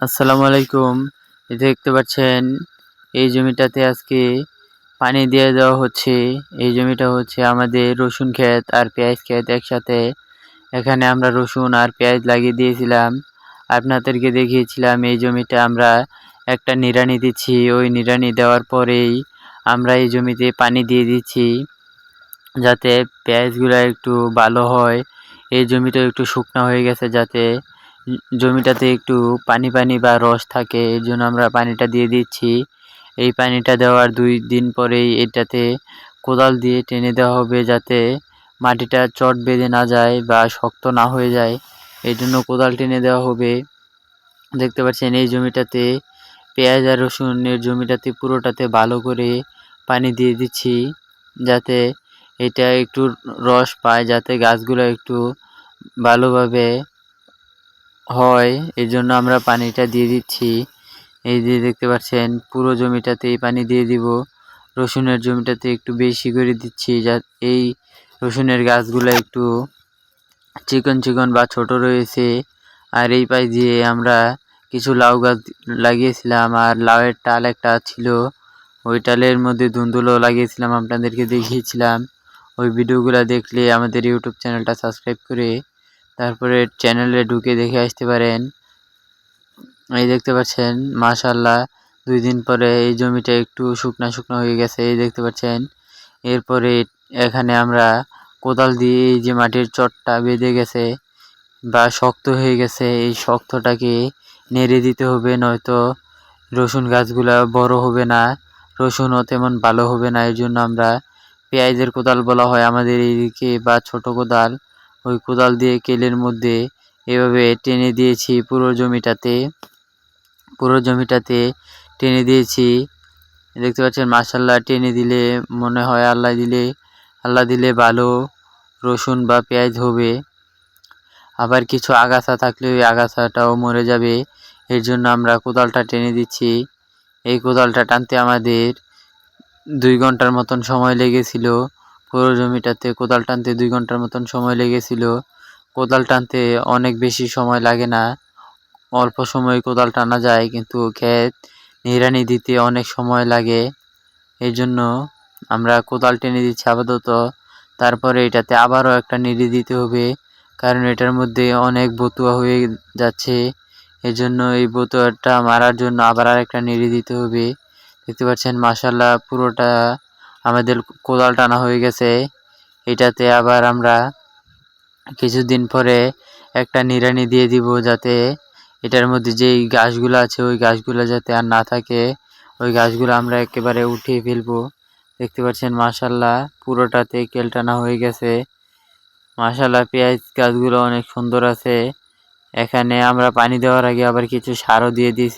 আসসালামু আলাইকুম। এই দেখতে পাচ্ছেন এই জমিটাতে আজকে পানি দিয়ে দেওয়া হচ্ছে। এই জমিটা হচ্ছে আমাদের রসুন ক্ষেত আর পেঁয়াজ ক্ষেত একসাথে। এখানে আমরা রসুন আর পেঁয়াজ লাগিয়ে দিয়েছিলাম। আপনাদেরকে দেখিয়েছিলাম এই জমিটা আমরা একটা নিড়ানি দিচ্ছি। ওই নিড়ানি দেওয়ার পরেই আমরা এই জমিতে পানি দিয়ে দিচ্ছি যাতে পেঁয়াজগুলা একটু ভালো হয়। এই জমিটা একটু শুকনা হয়ে গেছে যাতে জমিটাতে একটু পানি পানি বা রস থাকে, এর জন্য আমরা পানিটা দিয়ে দিচ্ছি। এই পানিটা দেওয়ার 2 দিন পরেই এটাতে কোদাল দিয়ে টেনে দেওয়া হবে যাতে মাটিটা চট বেঁধে না যায় বা শক্ত না হয়ে যায়। এই জন্য কোদাল টেনে দেওয়া হবে। দেখতে পাচ্ছেন এই জমিটাতে পেঁয়াজ আর রসুনের জমিটাতে পুরোটাতে ভালো করে পানি দিয়ে দিচ্ছি যাতে এটা একটু রস পায়, যাতে গাছগুলো একটু ভালোভাবে হয়। এজন্য আমরা পানিটা দিয়ে দিচ্ছি। এই যে দেখতে পাচ্ছেন পুরো জমিটাতেই পানি দিয়ে দিব। রসুনের জমিটাতে একটু বেশি করে দিচ্ছি এই রসুনের গাছগুলো একটু চিকন চিকন বা ছোট রয়েছে। আর এই পাশ দিয়ে আমরা কিছু লাউ গাছ লাগিয়েছিলাম আর লাউয়ের টাল একটা ছিল, ওই টালের মধ্যে ধুন্দুলও লাগিয়েছিলাম, আপনাদেরকে দেখিয়েছিলাম। ওই ভিডিওগুলো দেখলে আমাদের ইউটিউব চ্যানেলটা সাবস্ক্রাইব করে তারপরে চ্যানেলে ঢুকে দেখে আসতে পারেন। এই দেখতে পাচ্ছেন মাশাআল্লাহ 2 দিন পরে এই জমিটা একটু শুকনা শুকনো হয়ে গেছে। এই দেখতে পাচ্ছেন এরপরে এখানে আমরা কোদাল দিয়ে এই যে মাটির চটটা বেঁধে গেছে বা শক্ত হয়ে গেছে, এই শক্তটাকে নেড়ে দিতে হবে, নয়তো রসুন গাছগুলা বড় হবে না, রসুনও তেমন ভালো হবে না। এই জন্য আমরা পেঁয়াজের কোদাল বলা হয় আমাদের এইদিকে বা ছোট কোদাল, ওই কোদাল দিয়ে কেলের মধ্যে এভাবে টেনে দিয়েছি পুরো জমিটাতে টেনে দিয়েছি। দেখতে পাচ্ছেন মাশাআল্লাহ টেনে দিলে মনে হয় আল্লাহ দিলে ভালো রসুন বা পেঁয়াজ হবে। আবার কিছু আগাছা থাকলে ওই আগাছাটাও মরে যাবে। এর জন্য আমরা কোদালটা টেনে দিচ্ছি। এই কোদালটা টানতে আমাদের 2 ঘন্টার মতন সময় লেগেছিল। পুরো জমিটাতে কোদাল টানতে 2 ঘন্টার মতন সময় লেগেছিল। কোদাল টানতে অনেক বেশি সময় লাগে না, অল্প সময়ে কোদাল টানা যায়, কিন্তু ক্ষেত নিড়ানি দিতে অনেক সময় লাগে। এই জন্য আমরা কোদাল টেনে দিচ্ছি আপাতত। তারপরে এটাতে আবারও একটা নিড়ি দিতে হবে, কারণ এটার মধ্যে অনেক বতুয়া হয়ে যাচ্ছে। এজন্য এই বতুয়াটা মারার জন্য আবার আরেকটা নিড়ি দিতে হবে। দেখতে পাচ্ছেন মাশাআল্লাহ পুরোটা আমাদের কোদাল টানা হয়ে গেছে। এটাতে আবার আমরা কিছুদিন পরে একটা নিড়ানি দিয়ে দিব যাতে এটার মধ্যে যেই গাছগুলো আছে ওই গাছগুলো যাতে আর না থাকে, ওই গাছগুলো আমরা একেবারে উঠিয়ে ফেলবো। দেখতে পাচ্ছেন মাশাআল্লাহ পুরোটাতে কেল টানা হয়ে গেছে। মাশাআল্লাহ পেঁয়াজ গাছগুলো অনেক সুন্দর আছে। এখানে আমরা পানি দেওয়ার আগে আবার কিছু সারও দিয়ে দিয়েছিলাম।